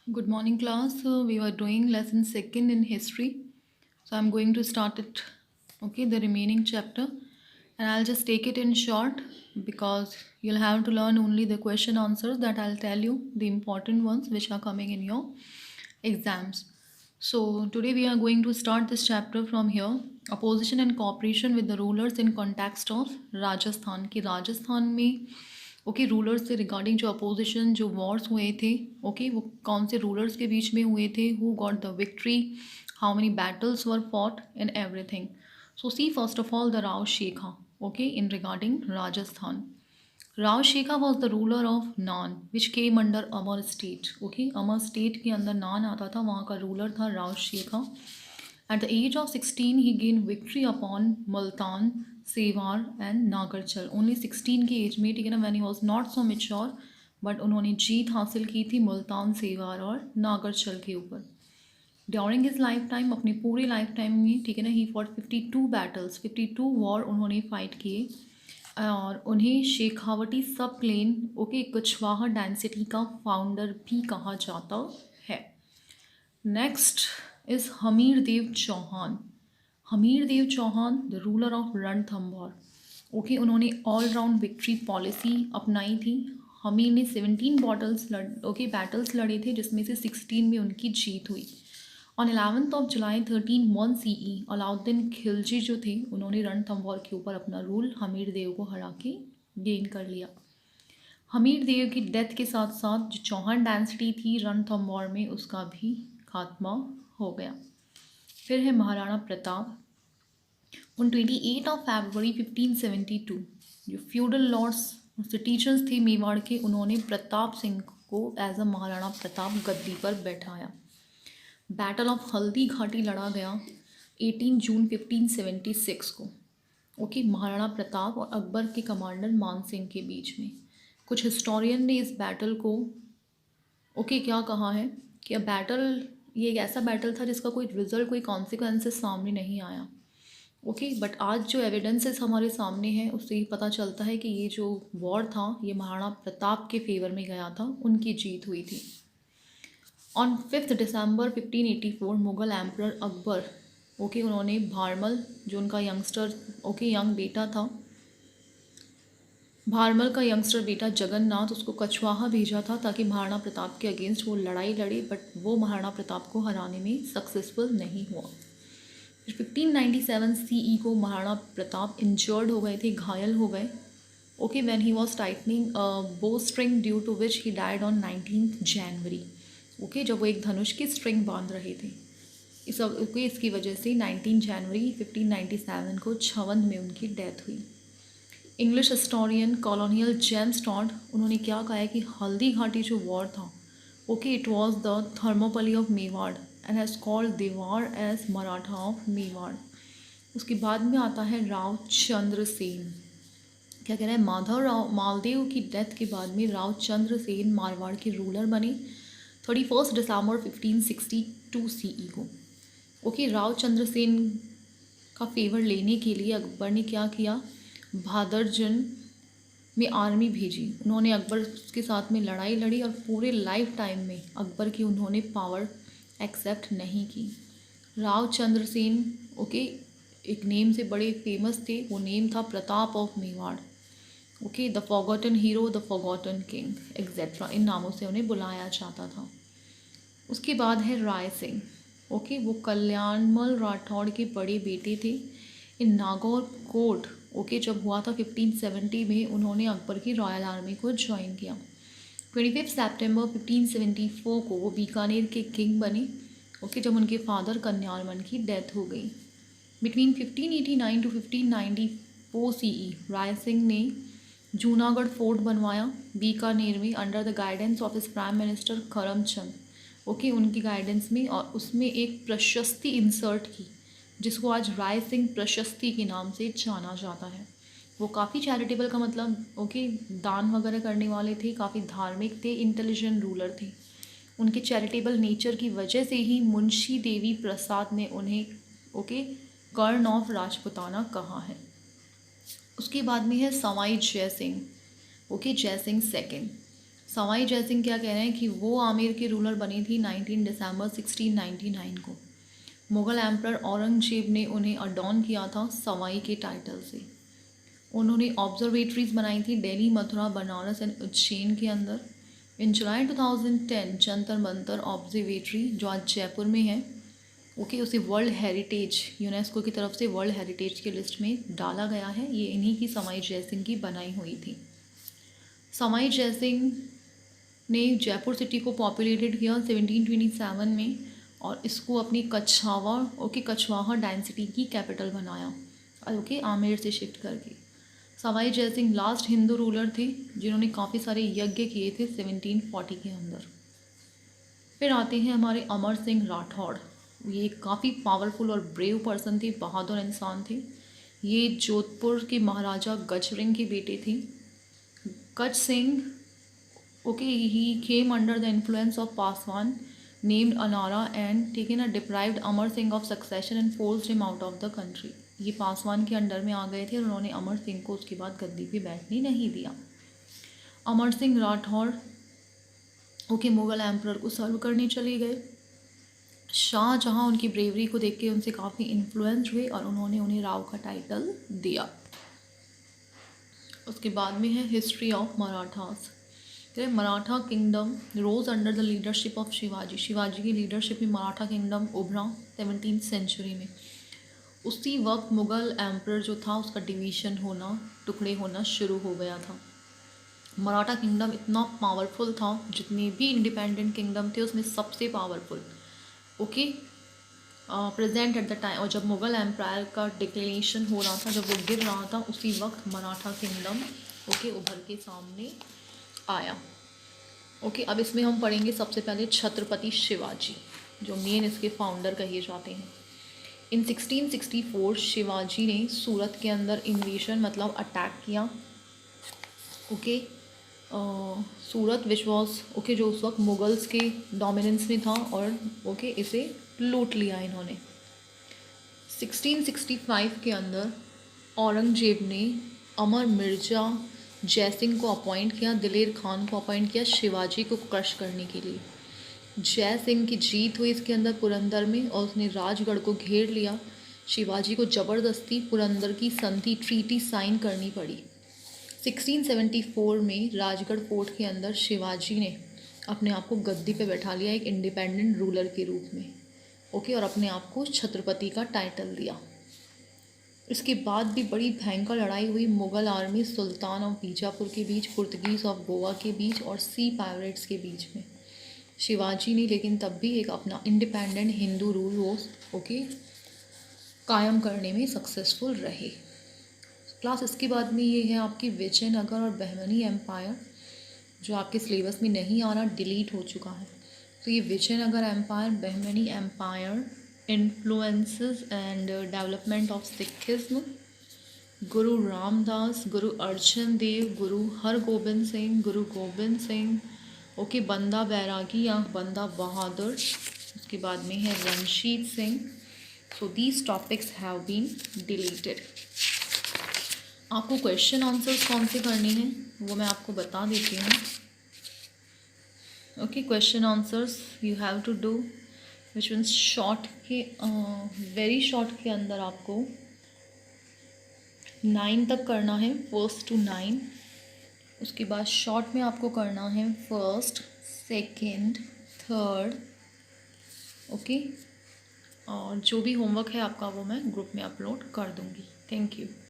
Good morning, class. We were doing lesson second in history. So I'm going to start it, okay, the remaining chapter. And I'll just take it in short because you'll have to learn only the question answers that I'll tell you, the important ones which are coming in your exams. So today we are going to start this chapter from here. Opposition and cooperation with the rulers in context of Rajasthan. कि राजस्थान में okay rulers से regarding जो opposition जो Wars हुए थे okay वो कौन से रूलर्स के बीच में हुए थे who got the victory how many battles were fought in everything so see first of all the Rao Shekha okay in regarding Rajasthan Rao Shekha was the ruler of Nan which came under Amar state okay Amar state के अंदर नान आता था वहाँ का रूलर था Rao Shekha at the age of 16 he gain victory upon Multan Sewar and नागरचल only 16 की as में ठीक है ना when he was not so mature but उन्होंने जीत हासिल की थी मुल्तान सेवार और नागरचल के ऊपर ड्यूरिंग हिज लाइफ टाइम अपनी पूरी लाइफ टाइम में ठीक है ना ही फॉट 52 बैटल्स 52 वॉर उन्होंने फाइट किए और उन्हें शेखावटी सब प्लेन ओके कुशवाहा डायनेस्टी का फाउंडर भी कहा जाता है next is Hamir Dev Chauhan Hamir Dev Chauhan the ruler of Ranthambore okay उन्होंने ऑल राउंड विक्ट्री पॉलिसी अपनाई थी हमीर ने 17 बैटल्स लड़े थे जिसमें से 16 में उनकी जीत हुई on 11th of July 1301 CE Alauddin Khilji जो थे उन्होंने रणथंभौर के ऊपर अपना रूल हमीर देव को हरा के गेन कर लिया हमीर देव की डेथ के साथ साथ जो चौहान डायनेस्टी थी रणथंभौर में उसका भी खात्मा हो गया फिर है Maharana Pratap on 28 of February 1572 जो फ्यूडल लॉर्ड्स सिटीजन्स थे मेवाड़ के उन्होंने प्रताप सिंह को एज अ महाराणा प्रताप गद्दी पर बैठाया बैटल ऑफ हल्दी घाटी लड़ा गया 18 जून 1576 को ओके महाराणा प्रताप और अकबर के कमांडर मान सिंह के बीच में कुछ हिस्टोरियन ने इस बैटल को ओके क्या कहा है कि ये एक ऐसा बैटल था जिसका कोई रिजल्ट कोई कॉन्सिक्वेंसेस सामने नहीं आया ओके बट आज जो एविडेंसेस हमारे सामने हैं उससे ही पता चलता है कि ये जो वॉर था ये महाराणा प्रताप के फेवर में गया था उनकी जीत हुई थी on 5 December 1584 Mughal emperor Akbar okay उन्होंने भारमल जो उनका यंग बेटा था भारमल का यंगस्टर बेटा जगन्नाथ उसको कछवाहा भेजा था ताकि महाराणा प्रताप के अगेंस्ट वो लड़ाई लड़े बट वो महाराणा प्रताप को हराने में सक्सेसफुल नहीं हुआ फिर 1597 CE को महाराणा प्रताप इंजर्ड हो गए थे घायल हो गए okay when he was tightening bow string due to which he died on 19 January okay जब वो एक धनुष की स्ट्रिंग बांध रहे थे इसकी वजह से 19 जनवरी 1597 को छवंद में उनकी डेथ हुई English historian colonial James Tod उन्होंने क्या कहा है कि हल्दी घाटी जो वॉर था okay it was the Thermopylae of Mewar and has called Dewair as Marathon of Mewar उसके बाद में आता है राव चंद्र सेन क्या कह रहा है माधव राव मालदेव की डेथ के बाद में राव चंद्र सेन मारवाड़ के रूलर बने 31 दिसंबर 1562 CE को ओके राव चंद्र सेन का फेवर लेने के लिए अकबर ने क्या किया भादरजन में आर्मी भेजी उन्होंने अकबर के साथ में लड़ाई लड़ी और पूरे लाइफ टाइम में अकबर की उन्होंने पावर एक्सेप्ट नहीं की राव चंद्र सेन ओके एक नेम से बड़े फेमस थे वो नेम था Pratap of Mewar okay the forgotten hero the forgotten king etcetera इन नामों से उन्हें बुलाया जाता था उसके बाद है राय सिंह ओके वो कल्याणमल राठौड़ के बड़े बेटे थे इन नागौर कोर्ट ओके जब हुआ था 1570 में उन्होंने अकबर की रॉयल आर्मी को ज्वाइन किया 25 सितंबर 1574 को वो बीकानेर के किंग बने ओके जब उनके फादर कन्यारमन की डेथ हो गई between 1589 to 1594 CE Rai Singh ने जूनागढ़ फोर्ट बनवाया बीकानेर में under the guidance of his prime minister Karamchand okay उनकी गाइडेंस में और उसमें एक प्रशस्ति इंसर्ट की जिसको आज राय सिंह प्रशस्ति के नाम से जाना जाता है वो काफ़ी चैरिटेबल का मतलब ओके दान वगैरह करने वाले थे काफ़ी धार्मिक थे इंटेलिजेंट रूलर थे उनके चैरिटेबल नेचर की वजह से ही मुंशी देवी प्रसाद ने उन्हें ओके कर्ण ऑफ राजपुताना कहा है उसके बाद में है सवाई जय सिंह ओके जय सिंह सेकेंड सवाई जयसिंह क्या कह रहे हैं कि वो आमेर की रूलर बनी थी 19 दिसंबर 1699 को। मुग़ल एम्परर औरंगजेब ने उन्हें अडॉन किया था सवाई के टाइटल से। उन्होंने ऑब्जर्वेटरीज बनाई थी दिल्ली, मथुरा, बनारस एंड उज्जैन के अंदर। इन जुलाई 2010 जंतर मंतर ऑब्जर्वेटरी जो आज जयपुर में है, ओके, उसे वर्ल्ड हेरिटेज, यूनेस्को की तरफ से वर्ल्ड हेरिटेज की लिस्ट में डाला गया है। ये इन्हीं की सवाई जयसिंह की बनाई हुई थी। सवाई जयसिंह ने जयपुर सिटी को पॉपुलेटेड किया 1727 में और इसको अपनी कछवाहा डायनेस्टी की कैपिटल बनाया, ओके, आमेर से शिफ्ट करके। सवाई जयसिंह लास्ट हिंदू रूलर थे जिन्होंने काफ़ी सारे यज्ञ किए थे 1740 के अंदर। फिर आते हैं हमारे अमर सिंह राठौड़। ये काफ़ी पावरफुल और ब्रेव पर्सन थे, बहादुर इंसान थे। ये जोधपुर के महाराजा गजसिंह के बेटे थे। Gaj Singh, okay, he came under the influence of paswan named Anara and taken a deprived Amar Singh of succession and forced him out of the country. ये पासवान के अंडर में आ गए थे और उन्होंने अमर सिंह को उसके बाद गद्दी पे बैठने नहीं दिया। अमर सिंह राठौड़, ओके, मुग़ल एम्परर को सर्व करने चले गए। शाहजहाँ उनकी ब्रेवरी को देख के उनसे काफ़ी इन्फ्लुएंस्ड हुए और उन्होंने उन्हें राव का टाइटल दिया। उसके बाद में है history of Marathas. Maratha kingdom rose under the leadership of Shivaji. Shivaji की लीडरशिप में मराठा किंगडम उभरा 17th सेंचुरी में। उसी वक्त मुग़ल एम्परर जो था उसका डिवीज़न होना, टुकड़े होना शुरू हो गया था। मराठा किंगडम इतना पावरफुल था, जितने भी इंडिपेंडेंट किंगडम थे उसमें सबसे powerful, okay, present at the time. और जब मुग़ल एम्पायर का डिक्लेरेशन हो रहा था, जब वो गिर रहा था, उसी वक्त मराठा किंगडम, ओके, उभर के सामने आया। ओके, अब इसमें हम पढ़ेंगे सबसे पहले छत्रपति शिवाजी, जो मेन इसके फाउंडर कहे जाते हैं। इन 1664 शिवाजी ने सूरत के अंदर इन्वेशन मतलब अटैक किया, okay, Surat which was, okay, जो उस वक्त मुगल्स के डोमिनेंस में था, और ओके, इसे लूट लिया इन्होंने। 1665 के अंदर औरंगजेब ने अमर मिर्जा जयसिंह को अपॉइंट किया, दिलेर खान को अपॉइंट किया शिवाजी को क्रश करने के लिए। जय सिंह की जीत हुई इसके अंदर पुरंदर में और उसने राजगढ़ को घेर लिया। शिवाजी को ज़बरदस्ती पुरंदर की संधि ट्रीटी साइन करनी पड़ी। 1674 में राजगढ़ फोर्ट के अंदर शिवाजी ने अपने आप को गद्दी पे बैठा लिया एक इंडिपेंडेंट रूलर के रूप में, ओके, और अपने आप को छत्रपति का टाइटल दिया। इसके बाद भी बड़ी भयंकर लड़ाई हुई Mughal army Sultan of Bijapur के बीच, पुर्तगीज़ ऑफ गोवा के बीच और सी पायरेट्स के बीच में। शिवाजी ने लेकिन तब भी एक अपना इंडिपेंडेंट हिंदू रूल वो, ओके, कायम करने में सक्सेसफुल रहे। क्लास इसके बाद में ये है आपकी विजयनगर और बहमनी एम्पायर, जो आपके सिलेबस में नहीं आ रहा, डिलीट हो चुका है। तो ये Vijayanagara empire, Bahmani empire, influences and development of Sikhism, Guru Ramdas, Guru Arjan Dev, Guru Hargobind Singh, Guru Gobind Singh, okay, बंदा बैरागी या बंदा बहादुर, उसके बाद में है Ranjit Singh. So these topics have been deleted. आपको क्वेश्चन आंसर्स कौन से करने हैं वो मैं आपको बता देती हूँ। Okay, question answers you have to do which means short के, वेरी शॉर्ट के अंदर आपको 9 तक करना है, 1st to 9। उसके बाद शॉर्ट में आपको करना है 1st, 2nd, 3rd, ओके। और जो भी होमवर्क है आपका वो मैं ग्रुप में अपलोड कर दूँगी। Thank you.